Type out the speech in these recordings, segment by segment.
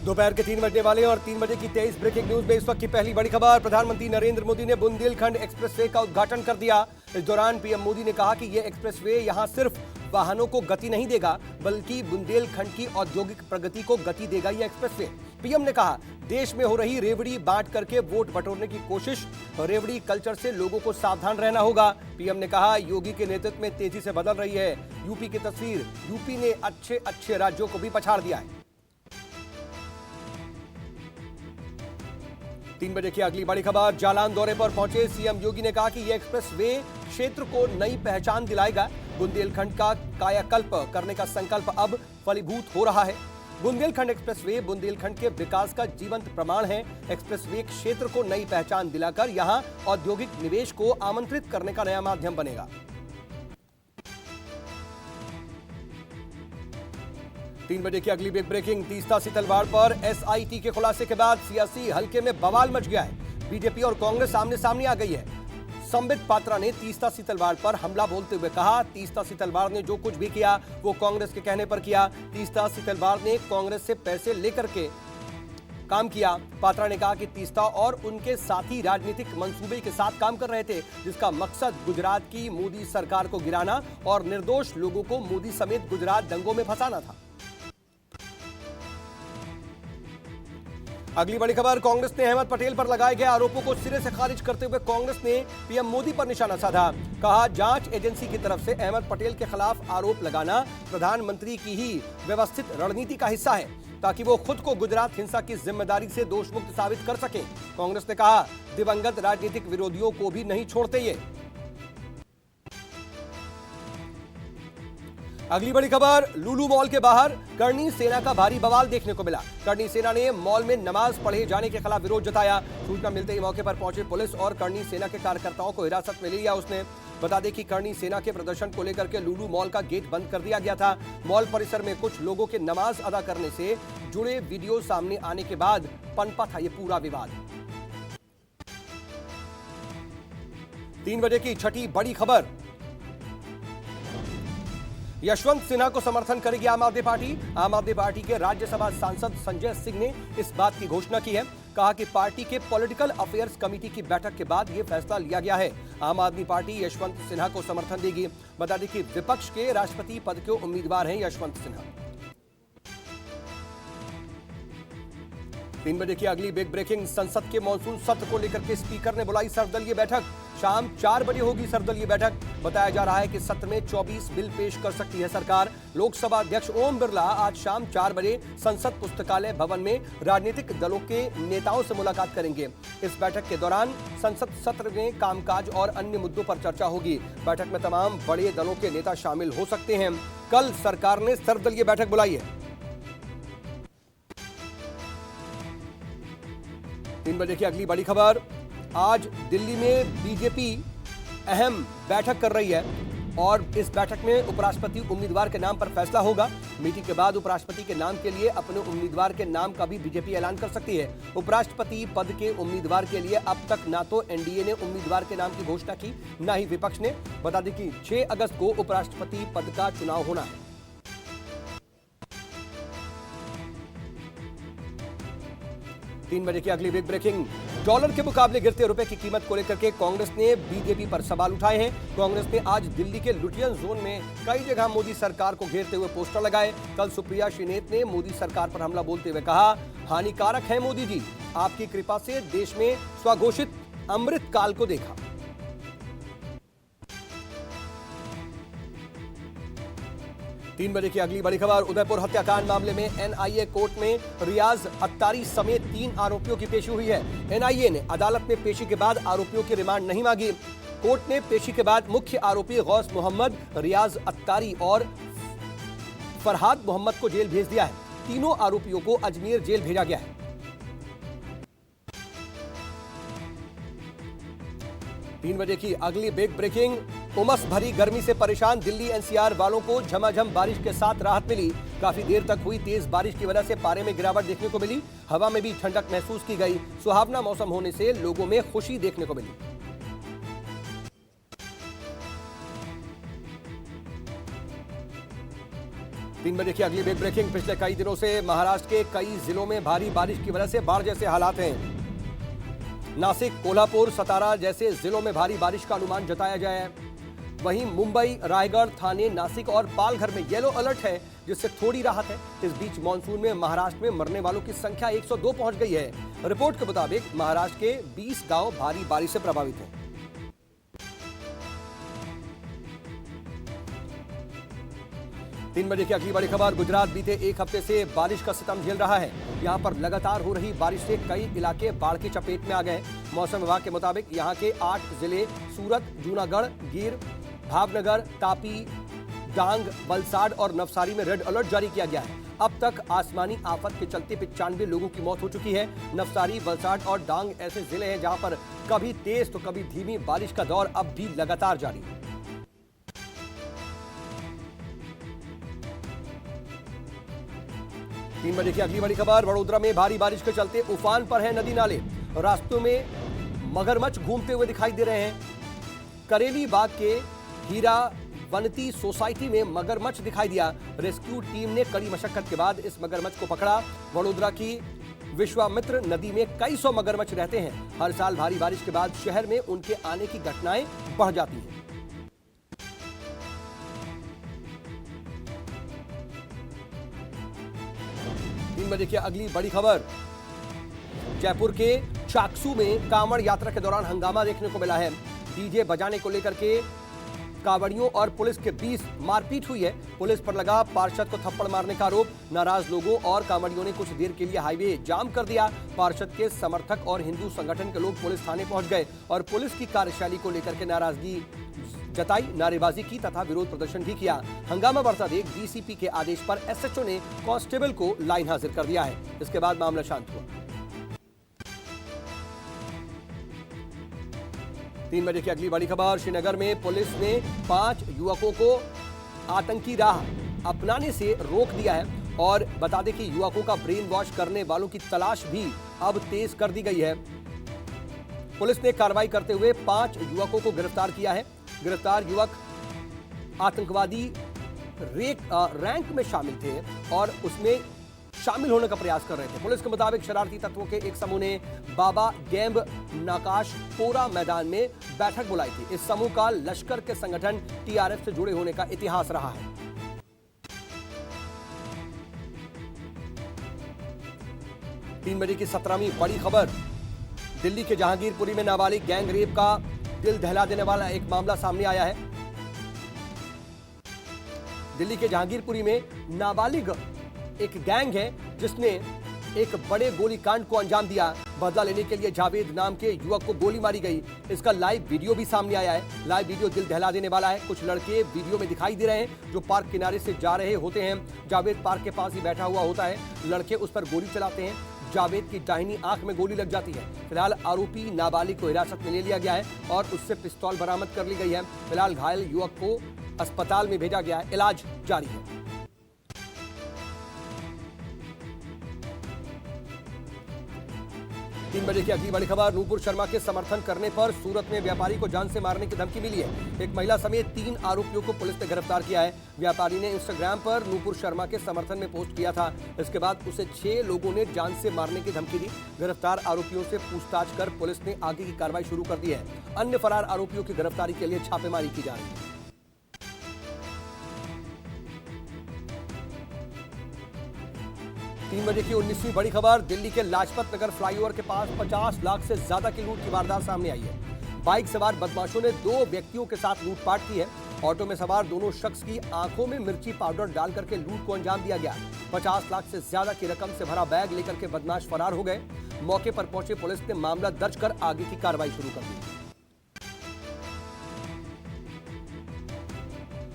दोपहर के 3 बजने वाले और 3 बजे की 23 ब्रेकिंग न्यूज में इस वक्त की पहली बड़ी खबर। प्रधानमंत्री नरेंद्र मोदी ने बुंदेलखंड एक्सप्रेसवे का उद्घाटन कर दिया। इस दौरान पीएम मोदी ने कहा कि यह एक्सप्रेसवे यहां सिर्फ वाहनों को गति नहीं देगा, बल्कि बुंदेलखंड की औद्योगिक प्रगति को गति देगा यह एक्सप्रेसवे। पीएम ने कहा, देश में हो रही रेवड़ी बांट करके वोट बटोरने की कोशिश, रेवड़ी कल्चर से लोगों को सावधान रहना होगा। पीएम ने कहा, योगी के नेतृत्व में तेजी से बदल रही है यूपी की तस्वीर। यूपी ने अच्छे राज्यों को भी पछाड़ दिया है। 3 बजे की अगली बड़ी खबर। जालान दौरे पर पहुंचे सीएम योगी ने कहा कि यह एक्सप्रेसवे क्षेत्र को नई पहचान दिलाएगा। बुंदेलखंड का कायाकल्प करने का संकल्प अब फलीभूत हो रहा है। बुंदेलखंड एक्सप्रेसवे बुंदेलखंड के विकास का जीवंत प्रमाण है। एक्सप्रेसवे क्षेत्र को नई पहचान दिलाकर यहां औद्योगिक निवेश को आमंत्रित करने का नया माध्यम बनेगा। 3 बजे की अगली बिग ब्रेकिंग। तीस्ता सी तलवार पर एसआईटी के खुलासे के बाद सियासी हलके में बवाल मच गया है। बीजेपी और कांग्रेस आमने सामने आ गई है। संबित पात्रा ने तीस्ता सी तलवार पर हमला बोलते हुए कहा, तीस्ता सी तलवार ने जो कुछ भी किया वो कांग्रेस के कहने पर किया। तीस्ता सी तलवार ने कांग्रेस से पैसे लेकर के काम किया। पात्रा ने कहा कि तीस्ता और उनके साथी राजनीतिक मंसूबे के साथ काम कर रहे थे, जिसका मकसद गुजरात की मोदी सरकार को गिराना और निर्दोष लोगों को मोदी समेत गुजरात दंगों में फंसाना था। अगली बड़ी खबर। कांग्रेस ने अहमद पटेल पर लगाए गए आरोपों को सिरे से खारिज करते हुए कांग्रेस ने पीएम मोदी पर निशाना साधा। कहा, जांच एजेंसी की तरफ से अहमद पटेल के खिलाफ आरोप लगाना प्रधानमंत्री की ही व्यवस्थित रणनीति का हिस्सा है, ताकि वो खुद को गुजरात हिंसा की जिम्मेदारी से दोषमुक्त साबित कर सके। कांग्रेस ने कहा, दिवंगत राजनीतिक विरोधियों को भी नहीं छोड़ते ये। अगली बड़ी खबर। लुलु मॉल के बाहर करणी सेना का भारी बवाल देखने को मिला। करणी सेना ने मॉल में नमाज पढ़े जाने के खिलाफ विरोध जताया। सूचना मिलते ही मौके पर पहुंचे पुलिस और करणी सेना के कार्यकर्ताओं को हिरासत में ले लिया उसने। बता दें कि करणी सेना के प्रदर्शन को लेकर के लुलु मॉल का गेट बंद कर दिया गया था। मॉल परिसर में कुछ लोगों के नमाज अदा करने से जुड़े वीडियो सामने आने के बाद पनपा था ये पूरा विवाद। 3 बजे की छठी बड़ी खबर। यशवंत सिन्हा को समर्थन करेगी आम आदमी पार्टी। आम आदमी पार्टी के राज्यसभा सांसद संजय सिंह ने इस बात की घोषणा की है। कहा कि पार्टी के पॉलिटिकल अफेयर्स कमेटी की बैठक के बाद यह फैसला लिया गया है। आम आदमी पार्टी यशवंत सिन्हा को समर्थन देगी। बता दें कि विपक्ष के राष्ट्रपति पद के उम्मीदवार हैं यशवंत सिन्हा। 3 बजे की अगली बिग ब्रेकिंग। संसद के मॉनसून सत्र को लेकर के स्पीकर ने बुलाई सर्वदलीय बैठक। शाम 4 बजे होगी सर्वदलीय बैठक। बताया जा रहा है कि सत्र में 24 बिल पेश कर सकती है सरकार। लोकसभा अध्यक्ष ओम बिरला आज शाम 4 बजे संसद पुस्तकालय भवन में राजनीतिक दलों के नेताओं से मुलाकात करेंगे। इस बैठक के दौरान संसद सत्र में कामकाज और अन्य मुद्दों पर चर्चा होगी। बैठक में तमाम बड़े दलों के नेता शामिल हो सकते हैं। कल सरकार ने सर्वदलीय बैठक बुलाई है। 3 बजे की अगली बड़ी खबर। आज दिल्ली में बीजेपी अहम बैठक कर रही है और इस बैठक में उपराष्ट्रपति उम्मीदवार के नाम पर फैसला होगा। मीटिंग के बाद उपराष्ट्रपति के नाम के लिए अपने उम्मीदवार के नाम का भी बीजेपी ऐलान कर सकती है। उपराष्ट्रपति पद के उम्मीदवार के लिए अब तक ना तो एनडीए ने उम्मीदवार के नाम की घोषणा की, ना ही विपक्ष ने। बता दें कि 6 अगस्त को उपराष्ट्रपति पद का चुनाव होना है। 3 बजे की अगली बिग ब्रेकिंग। डॉलर के मुकाबले गिरते रुपए की कीमत को लेकर के कांग्रेस ने बीजेपी पर सवाल उठाए हैं। कांग्रेस ने आज दिल्ली के लुटियन जोन में कई जगह मोदी सरकार को घेरते हुए पोस्टर लगाए। कल सुप्रिया श्रीनेत ने मोदी सरकार पर हमला बोलते हुए कहा, हानिकारक है मोदी जी, आपकी कृपा से देश में स्वघोषित अमृत काल को देखा। 3 बजे की अगली बड़ी खबर। उदयपुर हत्याकांड मामले में एनआईए कोर्ट में रियाज अत्तारी समेत 3 आरोपियों की पेशी हुई है। एनआईए ने अदालत में पेशी के बाद आरोपियों की रिमांड नहीं मांगी। कोर्ट ने पेशी के बाद मुख्य आरोपी गौस मोहम्मद, रियाज अत्तारी और फरहाद मोहम्मद को जेल भेज दिया है। तीनों आरोपियों को अजमेर जेल भेजा गया है। 3 बजे की अगली बिग ब्रेकिंग। उमस भरी गर्मी से परेशान दिल्ली एनसीआर वालों को झमाझम बारिश के साथ राहत मिली। काफी देर तक हुई तेज बारिश की वजह से पारे में गिरावट देखने को मिली। हवा में भी ठंडक महसूस की गई। सुहावना मौसम होने से लोगों में खुशी देखने को मिली। 3 बजे की अगली बिग ब्रेकिंग। पिछले कई दिनों से महाराष्ट्र के कई जिलों में भारी बारिश की वजह से बाढ़ जैसे हालात हैं। नासिक, कोल्हापुर, सतारा जैसे जिलों में भारी बारिश का अनुमान जताया गया है। वहीं मुंबई, रायगढ़, ठाणे, नासिक और पालघर में येलो अलर्ट है, जिससे थोड़ी राहत है। इस बीच मानसून में महाराष्ट्र में मरने वालों की संख्या 102 पहुंच गई है। रिपोर्ट के मुताबिक महाराष्ट्र के 20 गांव भारी बारिश से प्रभावित हैं। तीन बजे की अगली बड़ी खबर। गुजरात बीते एक हफ्ते से बारिश का सितम झेल रहा है। यहां पर लगातार हो रही बारिश से कई इलाके बाढ़ की चपेट में आ गए। मौसम विभाग के मुताबिक यहां के 8 जिले सूरत, जूनागढ़, गिर, भावनगर, तापी, डांग, वलसाड और नवसारी में रेड अलर्ट जारी किया गया है। अब तक आसमानी आफत के चलते 95 लोगों की मौत हो चुकी है। नवसारी, वलसाड और डांग ऐसे जिले हैं जहां पर कभी तेज तो कभी धीमी बारिश का दौर अब भी लगातार जारी है। तीन बजे की अगली बड़ी खबर। वडोदरा में भारी बारिश के चलते उफान पर है नदी नाले। रास्तों में मगरमच्छ घूमते हुए दिखाई दे रहे हैं। करेली बाग के हीरा वनती सोसाइटी में मगरमच्छ दिखाई दिया। रेस्क्यू टीम ने कड़ी मशक्कत के बाद इस मगरमच्छ को पकड़ा। वडोदरा की विश्वामित्र नदी में कई सौ मगरमच्छ रहते हैं। हर साल भारी बारिश के बाद शहर में उनके आने की घटनाएं बढ़ जाती हैं। तीन बजे की अगली बड़ी खबर। जयपुर के चाकसू में कांवड़ यात्रा के दौरान हंगामा देखने को मिला है। डीजे बजाने को लेकर के कांवड़ियों और पुलिस के बीच मारपीट हुई है। पुलिस पर लगा पार्षद को थप्पड़ मारने का आरोप। नाराज लोगों और कांवड़ियों ने कुछ देर के लिए हाईवे जाम कर दिया। पार्षद के समर्थक और हिंदू संगठन के लोग पुलिस थाने पहुंच गए और पुलिस की कार्यशैली को लेकर के नाराजगी जताई, नारेबाजी की तथा विरोध प्रदर्शन भी किया। हंगामा बढ़ता देख डीसीपी के आदेश पर एसएचओ ने कांस्टेबल को लाइन हाजिर कर दिया है। इसके बाद मामला शांत हुआ। 3 बजे की अगली बड़ी खबर। श्रीनगर में पुलिस ने 5 युवकों को आतंकी राह अपनाने से रोक दिया है और बता दें कि युवकों का ब्रेन वॉश करने वालों की तलाश भी अब तेज कर दी गई है। पुलिस ने कार्रवाई करते हुए 5 युवकों को गिरफ्तार किया है। गिरफ्तार युवक आतंकवादी रैंक में शामिल थे और उसमें शामिल होने का प्रयास कर रहे थे। पुलिस के मुताबिक शरारती तत्वों के एक समूह ने बाबा गेम्ब नाकाश पोरा मैदान में बैठक बुलाई थी। इस समूह का लश्कर के संगठन टीआरएफ से जुड़े होने का इतिहास रहा है। तीन बजे की 17वीं बड़ी खबर। दिल्ली के जहांगीरपुरी में नाबालिग गैंग रेप का दिल दहला देने वाला एक मामला सामने आया है। दिल्ली के जहांगीरपुरी में नाबालिग एक गैंग है जिसने एक बड़े गोलीकांड को अंजाम दिया। बदला लेने के लिए जावेद नाम के युवक को गोली मारी गई। इसका लाइव वीडियो भी सामने आया है। लाइव वीडियो दिल दहला देने वाला है। कुछ लड़के वीडियो में दिखाई दे रहे हैं जो पार्क किनारे से जा रहे होते हैं। जावेद पार्क के पास ही बैठा हुआ होता है। लड़के उस पर गोली चलाते हैं। जावेद की दाहिनी आंख में गोली लग जाती है। फिलहाल आरोपी नाबालिग को हिरासत में ले लिया गया है और उससे पिस्तौल बरामद कर ली गई है। फिलहाल घायल युवक को अस्पताल में भेजा गया है। इलाज जारी है। तीन बजे की अगली बड़ी खबर। नूपुर शर्मा के समर्थन करने पर सूरत में व्यापारी को जान से मारने की धमकी मिली है। एक महिला समेत 3 आरोपियों को पुलिस ने गिरफ्तार किया है। व्यापारी ने इंस्टाग्राम पर नूपुर शर्मा के समर्थन में पोस्ट किया था। इसके बाद उसे 6 लोगों ने जान से मारने की धमकी दी। गिरफ्तार आरोपियों से पूछताछ कर पुलिस ने आगे की कार्रवाई शुरू कर दी है। अन्य फरार आरोपियों की गिरफ्तारी के लिए छापेमारी की जा रही है। 3 बजे की 19वीं बड़ी खबर। दिल्ली के लाजपत नगर फ्लाईओवर के पास 50 लाख से ज्यादा की लूट की वारदात सामने आई है। बाइक सवार बदमाशों ने 2 व्यक्तियों के साथ लूटपाट की है। ऑटो में सवार दोनों शख्स की आंखों में मिर्ची पाउडर डाल करके लूट को अंजाम दिया गया। 50 लाख से ज्यादा की रकम से भरा बैग लेकर के बदमाश फरार हो गए। मौके पर पहुंचे पुलिस ने मामला दर्ज कर आगे की कार्रवाई शुरू कर दी।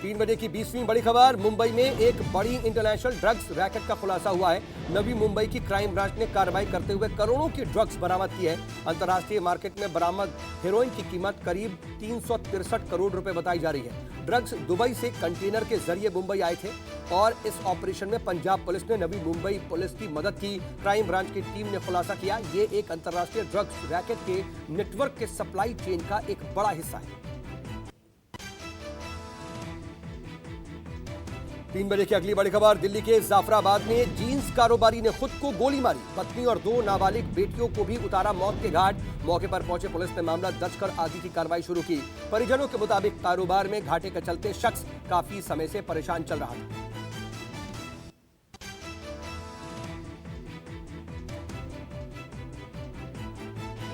3 बजे की 20वीं बड़ी खबर। मुंबई में एक बड़ी इंटरनेशनल ड्रग्स रैकेट का खुलासा हुआ है। नवी मुंबई की क्राइम ब्रांच ने कार्रवाई करते हुए करोड़ों की ड्रग्स बरामद की है। अंतर्राष्ट्रीय मार्केट में बरामद हेरोइन की कीमत करीब 363 करोड़ रुपए बताई जा रही है। ड्रग्स दुबई से कंटेनर के जरिए मुंबई आए थे और इस ऑपरेशन में पंजाब पुलिस ने नवी मुंबई पुलिस की मदद की। क्राइम ब्रांच की टीम ने खुलासा किया, ये एक अंतर्राष्ट्रीय ड्रग्स रैकेट के नेटवर्क के सप्लाई चेन का एक बड़ा हिस्सा है। 3 बजे की अगली बड़ी खबर। दिल्ली के जाफराबाद में जींस कारोबारी ने खुद को गोली मारी। पत्नी और 2 नाबालिग बेटियों को भी उतारा मौत के घाट। मौके पर पहुंचे पुलिस ने मामला दर्ज कर आगे की कार्रवाई शुरू की। परिजनों के मुताबिक कारोबार में घाटे के चलते शख्स काफी समय से परेशान चल रहा था।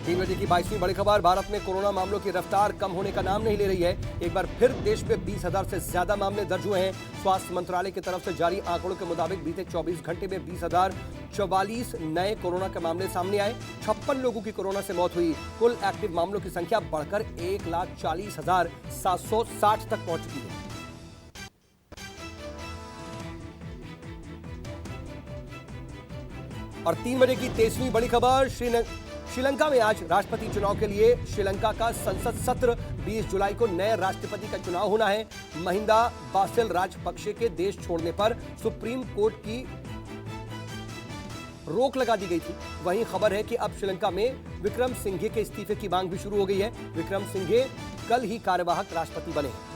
तीन बजे की 22वीं बड़ी खबर। भारत में कोरोना मामलों की रफ्तार कम होने का नाम नहीं ले रही है। एक बार फिर देश में 20,000 से ज्यादा मामले दर्ज हुए हैं। स्वास्थ्य मंत्रालय की तरफ से जारी आंकड़ों के मुताबिक बीते 24 घंटे में 20,044 नए कोरोना के मामले सामने आए। 56 लोगों की कोरोना से मौत हुई। कुल एक्टिव मामलों की संख्या बढ़कर 1,40,760 तक पहुंच चुकी है। और 3 बजे की 23वीं बड़ी खबर। श्रीलंका में आज राष्ट्रपति चुनाव के लिए श्रीलंका का संसद सत्र। 20 जुलाई को नए राष्ट्रपति का चुनाव होना है। महिंदा बासिल राजपक्षे के देश छोड़ने पर सुप्रीम कोर्ट की रोक लगा दी गई थी। वहीं खबर है कि अब श्रीलंका में विक्रमसिंघे के इस्तीफे की मांग भी शुरू हो गई है। विक्रमसिंघे कल ही कार्यवाहक राष्ट्रपति बने हैं।